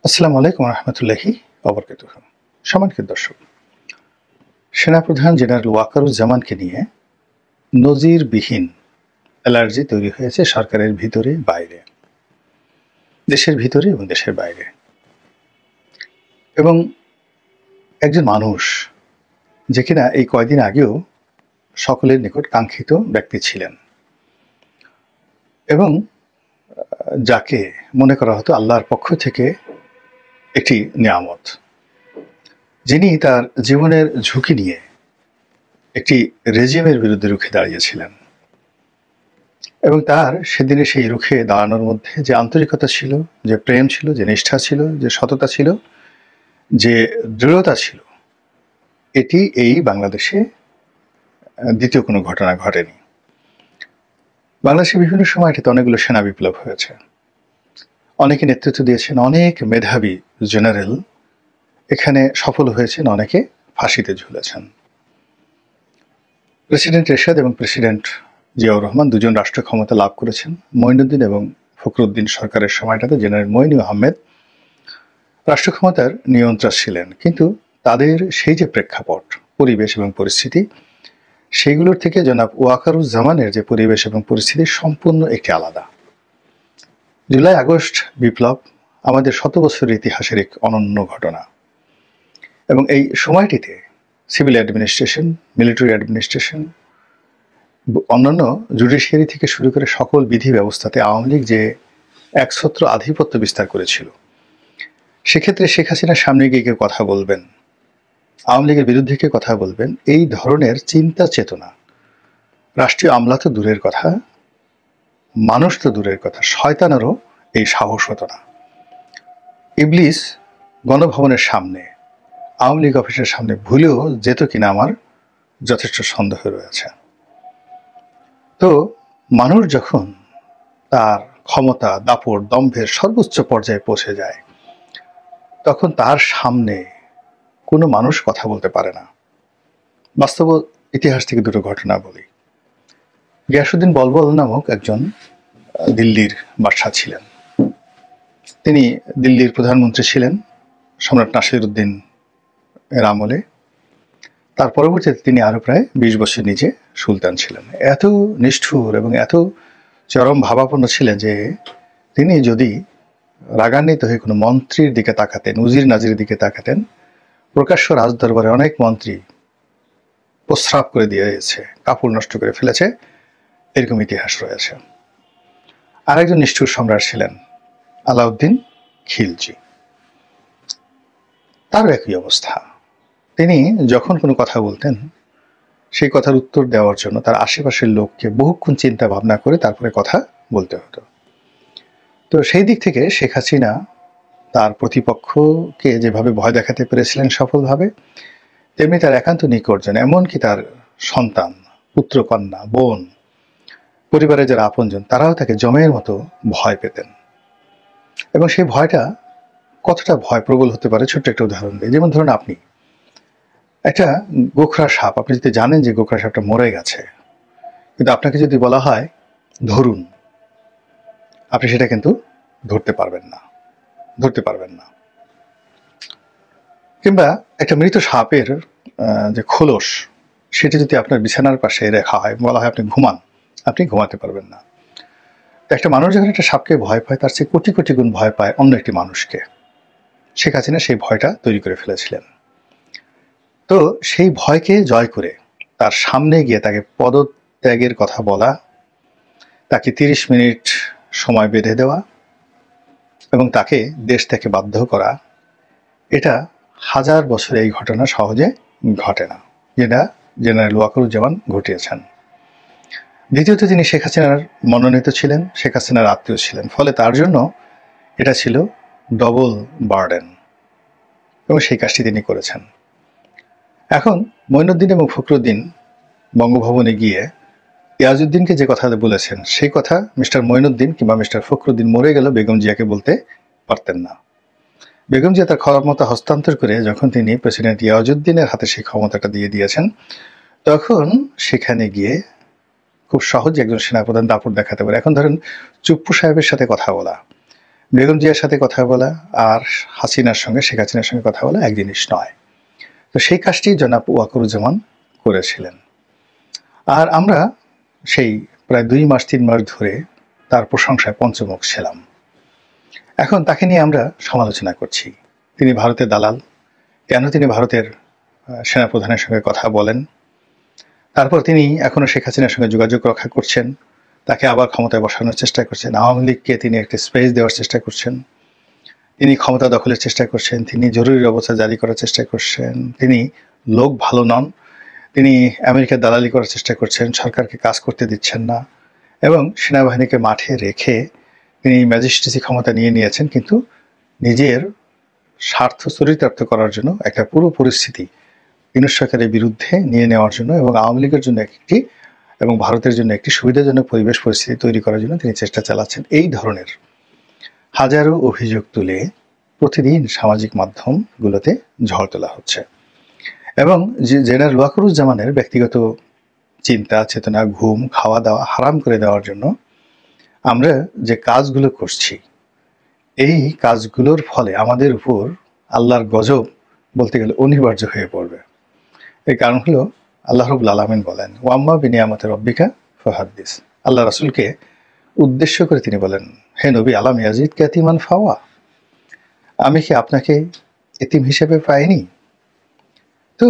আসসালামু আলাইকুম রহমতুল্লাহি ওবরকাতুহু। সম্মানিত দর্শক, সেনাপ্রধান জেনারেল ওয়াকারুজ্জামানকে নিয়ে নজিরবিহীন অ্যালার্জি তৈরি হয়েছে সরকারের ভিতরে বাইরে, দেশের ভিতরে এবং দেশের বাইরে। এবং একজন মানুষ যে কিনা এই কয়দিন আগেও সকলের নিকট কাঙ্ক্ষিত ব্যক্তি ছিলেন এবং যাকে মনে করা হতো আল্লাহর পক্ষ থেকে একটি নিয়ামত, যিনি তার জীবনের ঝুঁকি নিয়ে একটি রেজিমের বিরুদ্ধে রুখে দাঁড়িয়েছিলেন এবং তার সেদিনে সেই রুখে দাঁড়ানোর মধ্যে যে আন্তরিকতা ছিল, যে প্রেম ছিল, যে নিষ্ঠা ছিল, যে সততা ছিল, যে দৃঢ়তা ছিল, এটি এই বাংলাদেশে দ্বিতীয় কোনো ঘটনা ঘটেনি। বাংলাদেশে বিভিন্ন সময় এটিতে অনেকগুলো সেনা বিপ্লব হয়েছে, অনেকে নেতৃত্ব দিয়েছেন, অনেক মেধাবী জেনারেল এখানে সফল হয়েছেন, অনেকে ফাঁসিতে ঝুলেছেন। প্রেসিডেন্ট এরশাদ এবং প্রেসিডেন্ট জিয়াউর রহমান দুজন রাষ্ট্র ক্ষমতা লাভ করেছেন। মঈনুদ্দিন এবং ফখরুদ্দিন সরকারের সময়টাতে জেনারেল মঈনু আহমেদ রাষ্ট্র ক্ষমতার নিয়ন্ত্রক ছিলেন, কিন্তু তাদের সেই যে প্রেক্ষাপট, পরিবেশ এবং পরিস্থিতি, সেইগুলোর থেকে জনাব ওয়াকারুজ্জামানের যে পরিবেশ এবং পরিস্থিতি সম্পূর্ণ একটি আলাদা। জুলাই আগস্ট বিপ্লব আমাদের শত বছরের ইতিহাসের এক অনন্য ঘটনা এবং এই সময়টিতে সিভিল অ্যাডমিনিস্ট্রেশন, মিলিটারি অ্যাডমিনিস্ট্রেশন, অন্যান্য জুডিশিয়ারি থেকে শুরু করে সকল বিধি ব্যবস্থাতে আওয়ামী লীগ যে একছত্র আধিপত্য বিস্তার করেছিল, সেক্ষেত্রে শেখ হাসিনার সামনে গিয়ে কেউ কথা বলবেন, আওয়ামী লীগের বিরুদ্ধে কেউ কথা বলবেন, এই ধরনের চিন্তা চেতনা রাষ্ট্রীয় আমলা তো দূরের কথা, মানুষ তো দূরের কথা, শয়তানেরও এই সাহস হতো না। ইবলিস গণভবনের সামনে, আওয়ামী লীগ অফিসের সামনে ভুলেও যেত কিনা আমার যথেষ্ট সন্দেহ রয়েছে। তো মানুষ যখন তার ক্ষমতা, দাপট, দম্ভের সর্বোচ্চ পর্যায়ে পৌঁছে যায়, তখন তার সামনে কোনো মানুষ কথা বলতে পারে না। বাস্তব ইতিহাস থেকে দুটো ঘটনা বলি। গিয়াসউদ্দিন বলবল নামক একজন দিল্লির বাদশাহ ছিলেন। তিনি দিল্লির প্রধানমন্ত্রী ছিলেন সম্রাট নাসিরউদ্দিন এর আমলে। তার পরবর্তীতে তিনি আরো প্রায় 20 বছর নিজে সুলতান ছিলেন। এত নিষ্ঠুর এবং এত চরম ভাবাপন্ন ছিলেন যে তিনি যদি রাগান্বিত হয়ে কোনো মন্ত্রীর দিকে তাকাতেন, উজির নাজিরের দিকে তাকাতেন, প্রকাশ্য রাজদরবারে অনেক মন্ত্রী প্রস্রাব করে দিয়েছে, কাপড় নষ্ট করে ফেলেছে, এরকম ইতিহাস রয়েছে। আরেকজন নিষ্ঠুর সম্রাট ছিলেন আলাউদ্দিন খিলজি। তারও একই অবস্থা। তিনি যখন কোনো কথা বলতেন, সেই কথার উত্তর দেওয়ার জন্য তার আশেপাশের লোককে বহুক্ষণ চিন্তা ভাবনা করে তারপরে কথা বলতে হতো। তো সেই দিক থেকে শেখ হাসিনা তার প্রতিপক্ষকে যেভাবে ভয় দেখাতে পেরেছিলেন সফলভাবে, তেমনি তার একান্ত নিকটজন, এমনকি তার সন্তান, পুত্র, কন্যা, বোন, পরিবারের যারা আপনজন, তারাও তাকে জমের মতো ভয় পেতেন। এবং সেই ভয়টা কতটা ভয় প্রবল হতে পারে, ছোট্ট একটা উদাহরণ দিই। যেমন ধরুন, আপনি একটা গোখরা সাপ, আপনি যদি জানেন যে গোখরা সাপটা মরে গেছে, কিন্তু আপনাকে যদি বলা হয় ধরুন, আপনি সেটা কিন্তু ধরতে পারবেন না। কিংবা একটা মৃত সাপের যে খোলস, সেটা যদি আপনার বিছানার পাশে রাখা হয়, বলা হয় আপনি ঘুমান, আপনি ঘুমাতে পারবেন না। তো একটা মানুষ যখন একটা সাপকে ভয় পায়, তার চেয়ে কোটি কোটি গুণ ভয় পায় অন্য একটি মানুষকে। শেখ হাসিনা সেই ভয়টা তৈরি করে ফেলেছিলেন। তো সেই ভয়কে জয় করে তার সামনে গিয়ে তাকে পদত্যাগের কথা বলা, তাকে 30 মিনিট সময় বেঁধে দেওয়া এবং তাকে দেশ থেকে বাধ্য করা, এটা হাজার বছরে এই ঘটনা সহজে ঘটে না, যেটা জেনারেল ওয়াকারুজ্জামান ঘটিয়েছেন। দ্বিতীয়ত, তিনি শেখ হাসিনার মনোনীত ছিলেন, শেখ হাসিনার আত্মীয় ছিলেন, ফলে তার জন্য এটা ছিল ডবল বার্ডেন এবং সেই কাজটি তিনি করেছেন। এখন মঈনুদ্দিন এবং ফখরুদ্দিন বঙ্গভবনে গিয়ে ইয়াজউদ্দিনকে যে কথা বলেছেন, সেই কথা মিস্টার মঈনুদ্দিন কিংবা মিস্টার ফখরুদ্দিন মরে গেল বেগম জিয়াকে বলতে পারতেন না। বেগম জিয়া তার ক্ষমতা হস্তান্তর করে যখন তিনি প্রেসিডেন্ট ইয়াজউদ্দিনের হাতে সেই ক্ষমতাটা দিয়ে দিয়েছেন, তখন সেখানে গিয়ে খুব সহজে একজন সেনাপ্রধান দাপট দেখাতে পারে। এখন ধরেন চুপ্পু সাহেবের সাথে কথা বলা, বেগম জিয়ার সাথে কথা বলা আর হাসিনার সঙ্গে, শেখ হাসিনার সঙ্গে কথা বলা এক জিনিস নয়। তো সেই কাজটি জনাব ওয়াকারুজ্জামান করেছিলেন। আর আমরা সেই প্রায় 2 মাস 3 মাস ধরে তার প্রশংসায় পঞ্চমুখ ছিলাম। এখন তাকে নিয়ে আমরা সমালোচনা করছি। তিনি ভারতের দালাল, কেন তিনি ভারতের সেনাপ্রধানের সঙ্গে কথা বলেন, তারপর তিনি এখনো শেখ হাসিনার সঙ্গে যোগাযোগ রক্ষা করছেন, তাকে আবার ক্ষমতায় বসানোর চেষ্টা করছেন, আওয়ামী লীগকে তিনি একটা স্পেস দেওয়ার চেষ্টা করছেন, তিনি ক্ষমতা দখলের চেষ্টা করছেন, তিনি জরুরি অবস্থা জারি করার চেষ্টা করছেন, তিনি লোক ভালো নন, তিনি আমেরিকার দালালি করার চেষ্টা করছেন, সরকারকে কাজ করতে দিচ্ছেন না, এবং সেনাবাহিনীকে মাঠে রেখে তিনি ম্যাজিস্ট্রেসি ক্ষমতা নিয়ে নিয়েছেন, কিন্তু নিজের স্বার্থ চরিতার্থ করার জন্য একটা পুরো পরিস্থিতি ইউনূস সরকারের বিরুদ্ধে নিয়ে নেওয়ার জন্য এবং আওয়ামী লীগের জন্য একটি এবং ভারতের জন্য একটি সুবিধাজনক পরিবেশ পরিস্থিতি তৈরি করার জন্য তিনি চেষ্টা চালাচ্ছেন। এই ধরনের হাজারো অভিযোগ তুলে প্রতিদিন সামাজিক মাধ্যমগুলোতে ঝড় তোলা হচ্ছে। এবং জেনারেল ওয়াকারুজ্জামানের ব্যক্তিগত চিন্তা চেতনা, ঘুম, খাওয়া দাওয়া হারাম করে দেওয়ার জন্য আমরা যে কাজগুলো করছি, এই কাজগুলোর ফলে আমাদের উপর আল্লাহর গজব বলতে গেলে অনিবার্য হয়ে পড়বে। এই কারণ হলো আল্লাহ রাব্বুল আলামিন বলেন, ওয়াম্মা বিনিয়ামতি রাব্বিকা ফাহাদ্দিস। আল্লাহ রাসূলকে উদ্দেশ্য করে তিনি বলেন, হে নবী, আলাম ইয়াজিদকা ইয়াতীমান ফাওয়া, আমি কি আপনাকে এতিম হিসেবে পাইনি? তো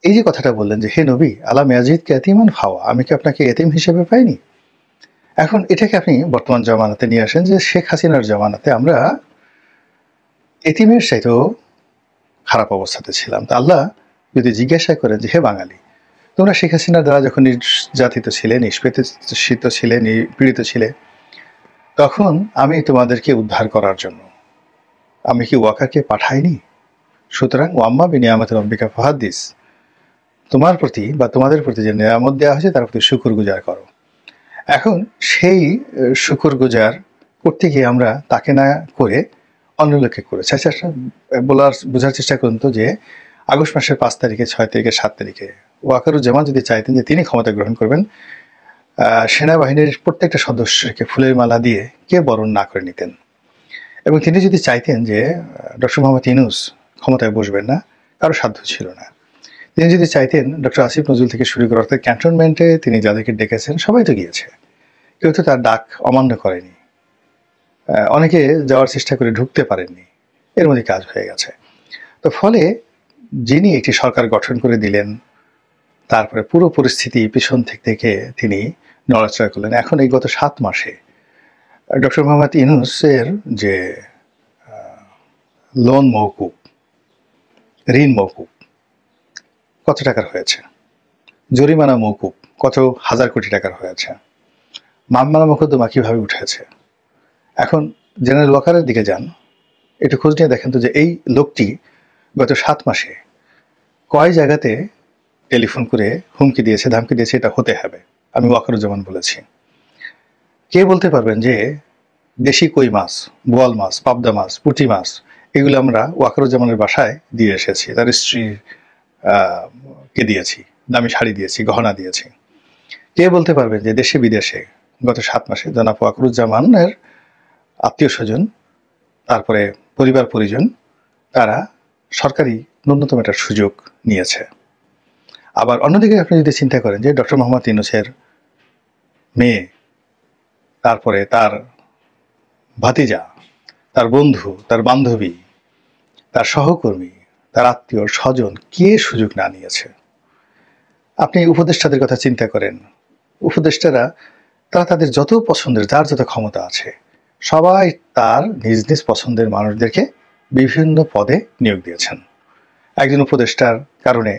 এই যে কথাটা বললেন যে হে নবী, আলাম ইয়াজিদকা ইয়াতীমান ফাওয়া, আমি কি আপনাকে এতিম হিসেবে পাইনি? এখন এটাকে আপনি বর্তমান জামানাতে নিয়ে আসেন যে শেখ হাসিনার জামানাতে আমরা এতিমের চাইতেও খারাপ অবস্থাতে ছিলাম। তা আল্লাহ যদি জিজ্ঞাসা করেন যে হে বাঙালি, তোমরা শেখ হাসিনার দ্বারা যখন নির্যাতিত ছিলে, নিষ্পেষিত ছিলে, পীড়িত ছিলে, তখন আমি তোমাদেরকে উদ্ধার করার জন্য আমি কি ওয়াকারকে পাঠাইনি? সুতরাং ওয়াম্মা বিনিয়ামতি রাব্বিকা ফাহাদ্দিস, তোমার প্রতি বা তোমাদের প্রতি যে নিয়ামত দেওয়া হয়েছে তার প্রতি শুকর গুজার করো। এখন সেই শুকর গুজার করতে গিয়ে আমরা তাকে না করে অন্য লোককে করেছি। আচ্ছা, বোঝার চেষ্টা করুন তো যে আগস্ট মাসের 5 তারিখে, 6 তারিখে, 7 তারিখে ওয়াকারুজ্জামান যদি চাইতেন যে তিনি ক্ষমতা গ্রহণ করবেন, সেনাবাহিনীর প্রত্যেকটা সদস্যকে ফুলের মালা দিয়ে কে বরণ না করে নিতেন, এবং তিনি যদি চাইতেন যে ডক্টর মোহাম্মদ ইউনূস ক্ষমতায় বসবেন না, কারো সাধ্য ছিল না। তিনি যদি চাইতেন ডক্টর আসিফ নজরুল থেকে শুরু করে অর্থাৎ ক্যান্টনমেন্টে তিনি যাদেরকে ডেকেছেন সবাই তো গিয়েছে, কেউ তো তার ডাক অমান্য করেনি, অনেকে যাওয়ার চেষ্টা করে ঢুকতে পারেননি, এর মধ্যে কাজ হয়ে গেছে। তো ফলে যিনি একটি সরকার গঠন করে দিলেন, তারপরে পুরো পরিস্থিতি পিছন থেকে তিনি নড়াচড়া করলেন। এখন এই গত 7 মাসে ডক্টর মোহাম্মদ ইউনূসের যে লোন মওকুফ, ঋণ মওকুফ কত টাকার হয়েছে, জরিমানা মওকুফ কত হাজার কোটি টাকার হয়েছে, মামলা মোকদ্দমা কিভাবে উঠেছে। এখন জেনারেল ওয়াকারের দিকে যান, একটু খোঁজ নিয়ে দেখেন তো যে এই লোকটি গত 7 মাসে কয় জায়গাতে টেলিফোন করে হুমকি দিয়েছে, ধামকি দিয়েছে, এটা হতে হবে। আমি ওয়াকারুজ্জামান বলেছি। কে বলতে পারবেন যে দেশি কই মাছ, বোয়াল মাছ, পাবদা মাছ, পুঁটি মাছ এগুলো আমরা ওয়াকারুজ্জামানের বাসায় দিয়ে এসেছি, তার স্ত্রীর কে দিয়েছি, দামি শাড়ি দিয়েছি, গহনা দিয়েছি। কে বলতে পারবেন যে দেশে বিদেশে গত 7 মাসে জনাব ওয়াকারুজ্জামানের আত্মীয় স্বজন, তারপরে পরিবার পরিজন, তারা সরকারি ন্যূনতম একটা সুযোগ নিয়েছে। আবার অন্যদিকে আপনি যদি চিন্তা করেন যে ডক্টর মোহাম্মদ ইউনূসের মেয়ে, তারপরে তার ভাতিজা, তার বন্ধু, তার বান্ধবী, তার সহকর্মী, তার আত্মীয় স্বজন কে সুযোগ না নিয়েছে। আপনি উপদেষ্টাদের কথা চিন্তা করেন, উপদেষ্টারা তারা তাদের যত পছন্দের, যার যত ক্ষমতা আছে, সবাই তার নিজ নিজ পছন্দের মানুষদেরকে বিভিন্ন পদে নিয়োগ দিয়েছেন। একজন উপদেষ্টার কারণে,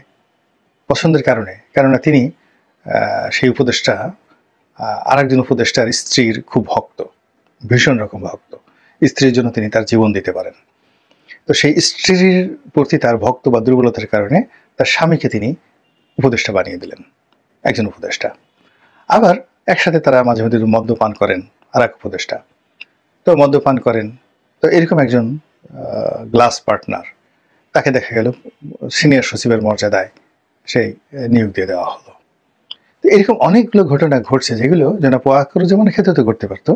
পছন্দের কারণে, কেননা তিনি সেই উপদেষ্টা আরেকজন উপদেষ্টার স্ত্রীর খুব ভক্ত, ভীষণ রকম ভক্ত, স্ত্রীর জন্য তিনি তার জীবন দিতে পারেন। তো সেই স্ত্রীর প্রতি তার ভক্ত বা দুর্বলতার কারণে তার স্বামীকে তিনি উপদেষ্টা বানিয়ে দিলেন, একজন উপদেষ্টা। আবার একসাথে তারা মাঝে মধ্যে মদ্যপান করেন, আর এক উপদেষ্টা তো মদ্যপান করেন, তো এরকম একজন গ্লাস পার্টনার, তাকে দেখা গেল সিনিয়র সচিবের মর্যাদায় সেই নিয়োগ দিয়ে দেওয়া হলো। তো এরকম অনেকগুলো ঘটনা ঘটছে যেগুলো জনাব ওয়াকারুজ্জামানের ক্ষেত্রে তো ঘটতে পারতো,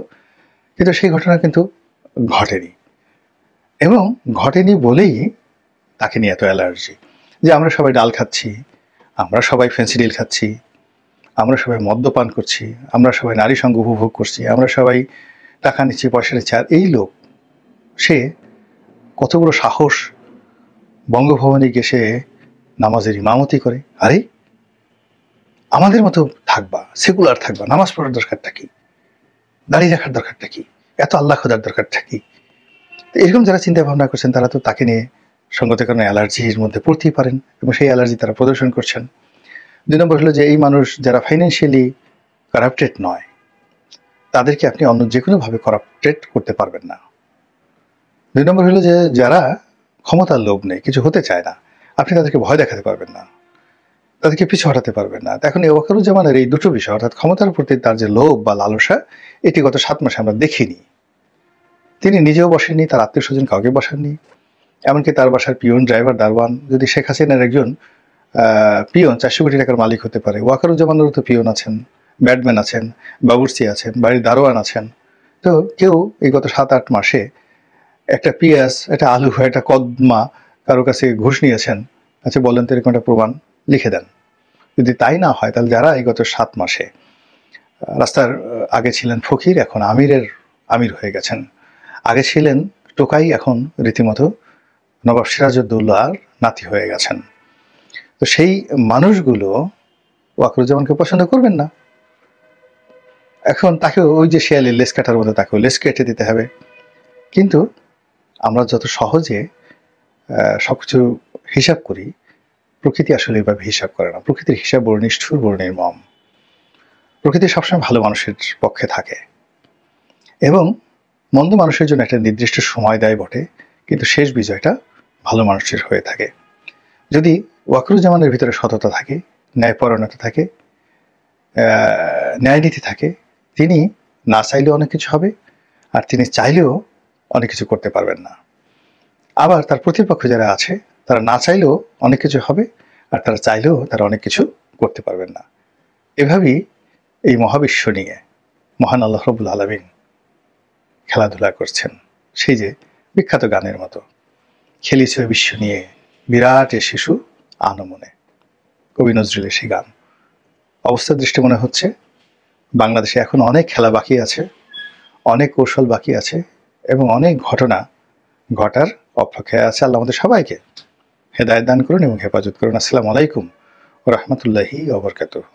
কিন্তু সেই ঘটনা কিন্তু ঘটেনি, এবং ঘটেনি বলেই তাকে নিয়ে এত অ্যালার্জি যে আমরা সবাই ডাল খাচ্ছি, আমরা সবাই ফেন্সিডিল খাচ্ছি, আমরা সবাই মদ্যপান করছি, আমরা সবাই নারী সঙ্গ উপভোগ করছি, আমরা সবাই টাকা নিচ্ছি, পয়সা নিচ্ছি। আর এই লোক, সে কত বড় সাহস বঙ্গভবনে গিয়ে সে নামাজের ইমামতি করে। আরে আমাদের মতো থাকবা, সেকুলার থাকবা, নামাজ পড়ার দরকারটা কি, দাঁড়িয়ে রাখার দরকারটা কি, এত আল্লাহ খোদার দরকারটা কি? এরকম যারা চিন্তা ভাবনা করছেন তারা তো তাকে নিয়ে সঙ্গত কারণে অ্যালার্জির মধ্যে পড়তেই পারেন, এবং সেই অ্যালার্জি তারা প্রদর্শন করছেন। 2 নম্বর হলো যে এই মানুষ যারা ফাইন্যান্সিয়ালি কারাপ্টেড নয়, তাদেরকে আপনি অন্য যে কোনোভাবে কারাপ্টেড করতে পারবেন না। 2 নম্বর হলো যে যারা ক্ষমতার লোভ নেই, কিছু হতে চায় না, আপনি তাদেরকে ভয় দেখাতে পারবেন না, তাদেরকে পিছু হটাতে পারবেন না। এখন এই ওয়াকারুজ্জামানের এই দুটো বিষয়, অর্থাৎ ক্ষমতার প্রতি তার যে লোভ বা লালসা, এটি গত 7 মাসে আমরা দেখিনি। তিনি নিজেও বসেননি, তার আত্মীয় স্বজন কাউকে বসাননি, এমনকি তার বাসার পিয়ন, ড্রাইভার, দারওয়ান যদি শেখ হাসিনার একজন পিয়ন 400 কোটি টাকার মালিক হতে পারে, ওয়াকারুজ্জামানেরও তো পিয়ন আছেন, ব্যাটম্যান আছেন, বাবুর্চি আছেন, বাড়ির দারোয়ান আছেন। তো কেউ এই গত 7-8 মাসে একটা পেঁয়াজ, একটা আলু, একটা কদমা কারো কাছে ঘুষ নিয়েছেন? আচ্ছা বলেন তো, এরকম একটা প্রমাণ লিখে দেন। যদি তাই না হয়, তাহলে যারা এই গত 7 মাসে রাস্তার আগে ছিলেন ফকির, এখন আমির হয়ে গেছেন, আগে ছিলেন টোকাই, এখন রীতিমতো নবাব সিরাজউদ্দৌলার নাতি হয়ে গেছেন, তো সেই মানুষগুলো ওয়াকারুজ্জামানকে পছন্দ করবেন না। এখন তাকে ওই যে শেয়ালের লেস কাটার মতো তাকেও লেস কেটে দিতে হবে। কিন্তু আমরা যত সহজে সবকিছু হিসাব করি, প্রকৃতি আসলে এভাবে হিসাব করে না। প্রকৃতির হিসাব বড় নিষ্ঠুর, বড় নির্মম। প্রকৃতি সবসময় ভালো মানুষের পক্ষে থাকে, এবং মন্দ মানুষের জন্য একটা নির্দিষ্ট সময় দেয় বটে, কিন্তু শেষ বিজয়টা ভালো মানুষের হয়ে থাকে। যদি ওয়াকারুজ্জামানের ভিতরে সততা থাকে, ন্যায়পরায়ণতা থাকে, ন্যায়নীতি থাকে, তিনি না চাইলেও অনেক কিছু হবে, আর তিনি চাইলেও অনেক কিছু করতে পারবেন না। আবার তার প্রতিপক্ষ যারা আছে, তারা না চাইলেও অনেক কিছু হবে, আর তারা চাইলেও তারা অনেক কিছু করতে পারবেন না। এভাবেই এই মহাবিশ্ব নিয়ে মহান আল্লাহ রাব্বুল আলামিন খেলাধুলা করছেন। সেই যে বিখ্যাত গানের মতো, খেলিছে বিশ্ব নিয়ে বিরাট এ শিশু আনমনে, কবি নজরুলের সেই গান। অবস্থার দৃষ্টি মনে হচ্ছে বাংলাদেশে এখন অনেক খেলা বাকি আছে, অনেক কৌশল বাকি আছে, এবং অনেক ঘটনা ঘটার অপেক্ষায় আছে। আল্লাহ আমাদের সবাইকে হেদায়েত দান করুন এবং হেফাজত করুন। আসসালামু আলাইকুম ওয়া রাহমাতুল্লাহি ওয়া বারাকাতুহু।